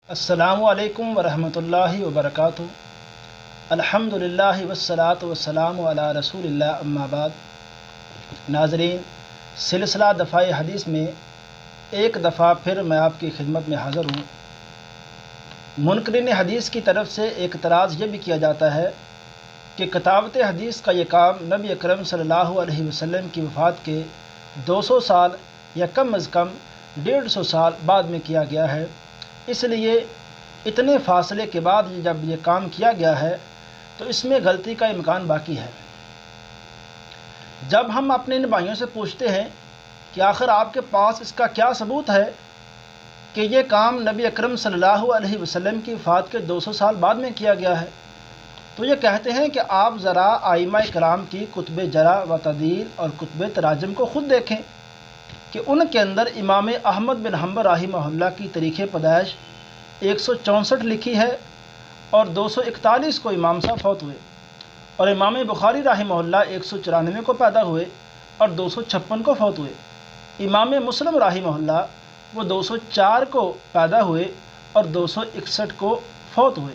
السلام علیکم ورحمۃ اللہ وبرکاتہ۔ الحمدللہ والصلاۃ والسلام علی رسول اللہ، اما بعد۔ ناظرین، سلسلہ دفاع حدیث میں ایک دفعہ پھر میں آپ کی خدمت میں حاضر ہوں۔ منکرین حدیث کی طرف سے ایک اعتراض یہ بھی کیا جاتا ہے کہ کتابت حدیث کا یہ کام نبی اکرم صلی اللہ علیہ وسلم کی وفات کے 200 سال یا کم از کم 150 سال بعد میں کیا گیا ہے، اس لیے اتنے فاصلے کے بعد جب یہ کام کیا گیا ہے تو اس میں غلطی کا امکان باقی ہے۔ جب ہم اپنے ان بھائیوں سے پوچھتے ہیں کہ آخر آپ کے پاس اس کا کیا ثبوت ہے کہ یہ کام نبی اکرم صلی اللہ علیہ وسلم کی وفات کے 200 سال بعد میں کیا گیا ہے، تو یہ کہتے ہیں کہ آپ ذرا ائمہ کرام کی کتب جرح و تعدیل اور کتب تراجم کو خود دیکھیں کہ ان کے اندر امام احمد بن حنبل رحمہ اللہ کی تاریخ پیدائش 164 لکھی ہے اور 241 کو امام صاحب فوت ہوئے، اور امام بخاری رحمہ اللہ 194 کو پیدا ہوئے اور 256 کو فوت ہوئے۔ امام مسلم رحمہ اللہ وہ 204 کو پیدا ہوئے اور 261 کو فوت ہوئے۔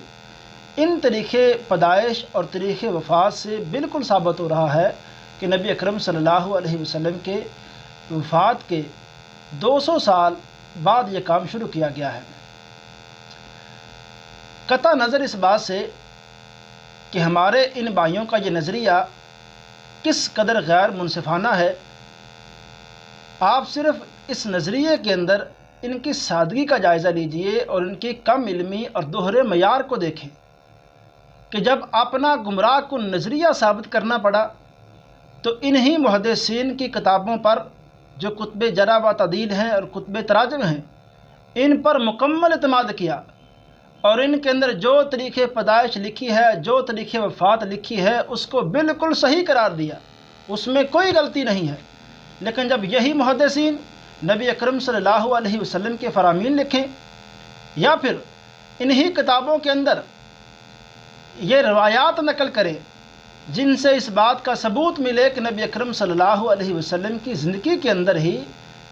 ان تاریخ پیدائش اور تاریخ وفات سے بالکل ثابت ہو رہا ہے کہ نبی اکرم صلی اللہ علیہ وسلم کے وفات کے 200 سال بعد یہ کام شروع کیا گیا ہے۔ قطع نظر اس بات سے کہ ہمارے ان بھائیوں کا یہ نظریہ کس قدر غیر منصفانہ ہے، آپ صرف اس نظریے کے اندر ان کی سادگی کا جائزہ لیجئے اور ان کی کم علمی اور دوہرے معیار کو دیکھیں کہ جب اپنا گمراہ کن نظریہ ثابت کرنا پڑا تو انہی محدثین کی کتابوں پر جو کتب جرح و تعدیل ہیں اور کتب تراجم ہیں ان پر مکمل اعتماد کیا، اور ان کے اندر جو تاریخ پیدائش لکھی ہے، جو تاریخ وفات لکھی ہے، اس کو بالکل صحیح قرار دیا، اس میں کوئی غلطی نہیں ہے۔ لیکن جب یہی محدثین نبی اکرم صلی اللہ علیہ وسلم کے فرامین لکھیں یا پھر انہی کتابوں کے اندر یہ روایات نقل کریں جن سے اس بات کا ثبوت ملے کہ نبی اکرم صلی اللہ علیہ وسلم کی زندگی کے اندر ہی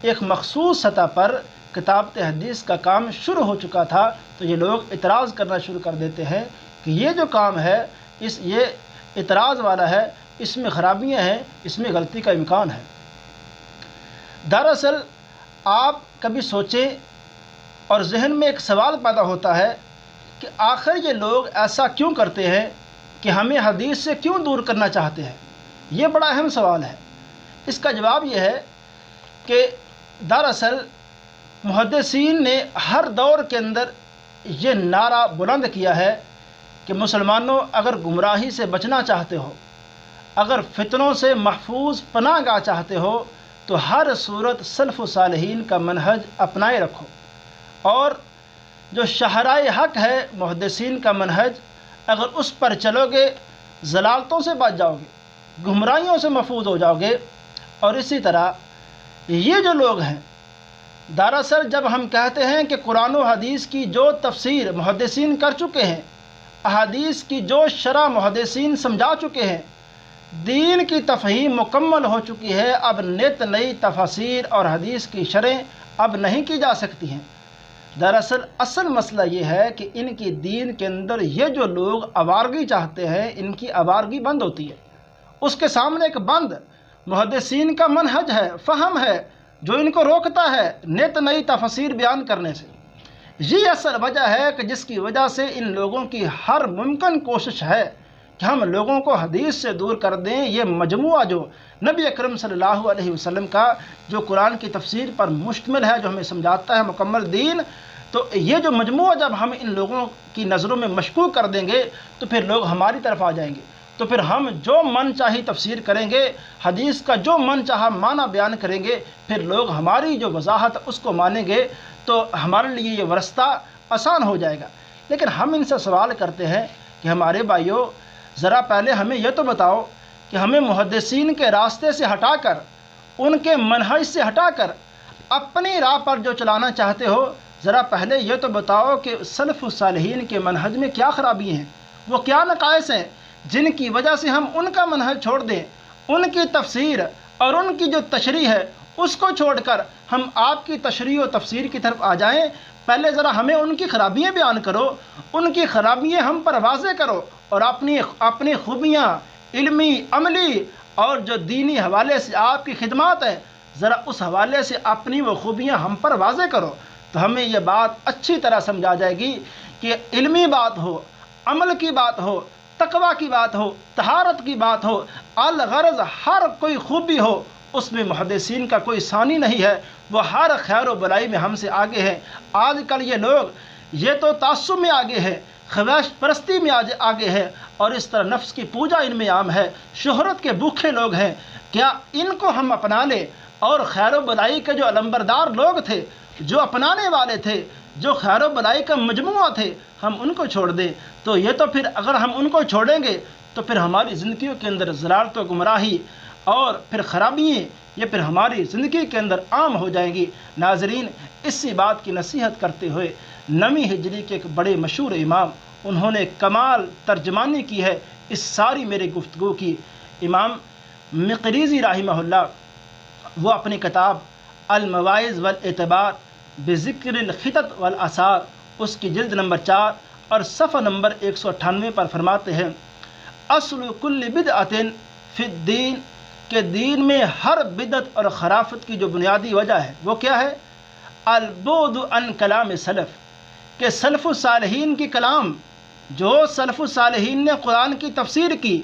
ایک مخصوص سطح پر کتابت حدیث کا کام شروع ہو چکا تھا، تو یہ لوگ اعتراض کرنا شروع کر دیتے ہیں کہ یہ جو کام ہے یہ اعتراض والا ہے، اس میں خرابیاں ہیں، اس میں غلطی کا امکان ہے۔ دراصل آپ کبھی سوچیں اور ذہن میں ایک سوال پیدا ہوتا ہے کہ آخر یہ لوگ ایسا کیوں کرتے ہیں کہ ہمیں حدیث سے کیوں دور کرنا چاہتے ہیں؟ یہ بڑا اہم سوال ہے۔ اس کا جواب یہ ہے کہ دراصل محدثین نے ہر دور کے اندر یہ نعرہ بلند کیا ہے کہ مسلمانوں، اگر گمراہی سے بچنا چاہتے ہو، اگر فتنوں سے محفوظ پناہ گاہ چاہتے ہو، تو ہر صورت سلف و صالحین کا منہج اپنائے رکھو، اور جو شہرائے حق ہے محدثین کا منہج، اگر اس پر چلو گے ضلالتوں سے بچ جاؤ گے، گمراہیوں سے محفوظ ہو جاؤ گے۔ اور اسی طرح یہ جو لوگ ہیں، دراصل جب ہم کہتے ہیں کہ قرآن و حدیث کی جو تفسیر محدثین کر چکے ہیں، احادیث کی جو شرح محدثین سمجھا چکے ہیں، دین کی تفہیم مکمل ہو چکی ہے، اب نت نئی تفاسیر اور حدیث کی شرح اب نہیں کی جا سکتی ہیں۔ دراصل اصل مسئلہ یہ ہے کہ ان کی دین کے اندر یہ جو لوگ آوارگی چاہتے ہیں، ان کی آوارگی بند ہوتی ہے۔ اس کے سامنے ایک بند محدثین کا منہج ہے، فہم ہے، جو ان کو روکتا ہے نت نئی تفاسیر بیان کرنے سے۔ یہ اصل وجہ ہے کہ جس کی وجہ سے ان لوگوں کی ہر ممکن کوشش ہے کہ ہم لوگوں کو حدیث سے دور کر دیں۔ یہ مجموعہ جو نبی اکرم صلی اللہ علیہ وسلم کا جو قرآن کی تفسیر پر مشتمل ہے، جو ہمیں سمجھاتا ہے مکمل دین، تو یہ جو مجموعہ جب ہم ان لوگوں کی نظروں میں مشکوک کر دیں گے تو پھر لوگ ہماری طرف آ جائیں گے، تو پھر ہم جو من چاہی تفسیر کریں گے، حدیث کا جو من چاہا معنی بیان کریں گے، پھر لوگ ہماری جو وضاحت اس کو مانیں گے، تو ہمارے لیے یہ راستہ آسان ہو جائے گا۔ لیکن ہم ان سے سوال کرتے ہیں کہ ہمارے بھائیوں، ذرا پہلے ہمیں یہ تو بتاؤ کہ ہمیں محدثین کے راستے سے ہٹا کر، ان کے منہج سے ہٹا کر اپنی راہ پر جو چلانا چاہتے ہو، ذرا پہلے یہ تو بتاؤ کہ سلف الصالحین کے منہج میں کیا خرابی ہیں، وہ کیا نقائص ہیں جن کی وجہ سے ہم ان کا منہج چھوڑ دیں، ان کی تفسیر اور ان کی جو تشریح ہے اس کو چھوڑ کر ہم آپ کی تشریح و تفسیر کی طرف آ جائیں، پہلے ذرا ہمیں ان کی خرابیاں بیان کرو، ان کی خرابیاں ہم پر واضح کرو، اور اپنی خوبیاں علمی، عملی اور جو دینی حوالے سے آپ کی خدمات ہیں، ذرا اس حوالے سے اپنی وہ خوبیاں ہم پر واضح کرو، تو ہمیں یہ بات اچھی طرح سمجھا جائے گی کہ علمی بات ہو، عمل کی بات ہو، تقوی کی بات ہو، طہارت کی بات ہو، الغرض ہر کوئی خوبی ہو، اس میں محدثین کا کوئی ثانی نہیں ہے، وہ ہر خیر و بلائی میں ہم سے آگے ہیں۔ آج کل یہ لوگ یہ تو تعصب میں آگے ہے، خواہش پرستی میں آگے ہے، اور اس طرح نفس کی پوجا ان میں عام ہے، شہرت کے بھوکے لوگ ہیں۔ کیا ان کو ہم اپنا لیں اور خیر و بلائی کے جو علمبردار لوگ تھے، جو اپنانے والے تھے، جو خیر و بلائی کا مجموعہ تھے، ہم ان کو چھوڑ دیں؟ تو یہ تو پھر اگر ہم ان کو چھوڑیں گے تو پھر ہماری زندگیوں کے اندر ضلالت و گمراہی اور پھر خرابییں یہ پھر ہماری زندگی کے اندر عام ہو جائیں گی۔ ناظرین، اسی بات کی نصیحت کرتے ہوئے 9ویں ہجری کے ایک بڑے مشہور امام، انہوں نے کمال ترجمانی کی ہے اس ساری میری گفتگو کی، امام مقریزی رحمہ اللہ، وہ اپنی کتاب المواعظ والاعتبار بذکر الخطط والآثار، اس کی جلد نمبر 4 اور صفحہ نمبر 198 پر فرماتے ہیں: اصل کل بدعۃ فی الدین، کہ دین میں ہر بدعت اور خرافت کی جو بنیادی وجہ ہے وہ کیا ہے؟ البعد عن کلام سلف، کہ سلف الصالحین کی کلام، جو سلف الصالحین نے قرآن کی تفسیر کی،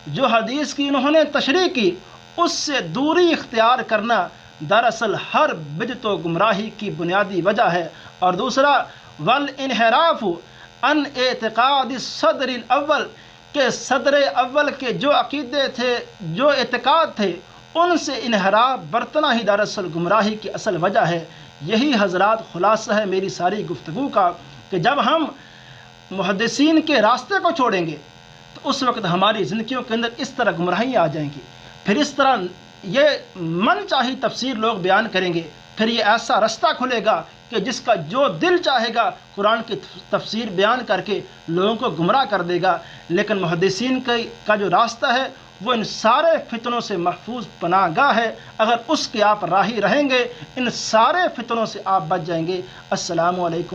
جو حدیث کی انہوں نے تشریح کی، اس سے دوری اختیار کرنا دراصل ہر بدعت و گمراہی کی بنیادی وجہ ہے۔ اور دوسرا، والانحراف عن اعتقاد الصدر الاول، کہ صدر اول کے جو عقیدے تھے، جو اعتقاد تھے، ان سے انحراف برتنا ہی دراصل گمراہی کی اصل وجہ ہے۔ یہی حضرات خلاصہ ہے میری ساری گفتگو کا، کہ جب ہم محدثین کے راستے کو چھوڑیں گے تو اس وقت ہماری زندگیوں کے اندر اس طرح گمراہیاں آ جائیں گی، پھر اس طرح یہ من چاہی تفسیر لوگ بیان کریں گے، پھر یہ ایسا رستہ کھلے گا کہ جس کا جو دل چاہے گا قرآن کی تفسیر بیان کر کے لوگوں کو گمراہ کر دے گا۔ لیکن محدثین کا جو راستہ ہے وہ ان سارے فتنوں سے محفوظ پناہ گاہ ہے، اگر اس کے آپ راہی رہیں گے ان سارے فتنوں سے آپ بچ جائیں گے۔ السلام علیکم۔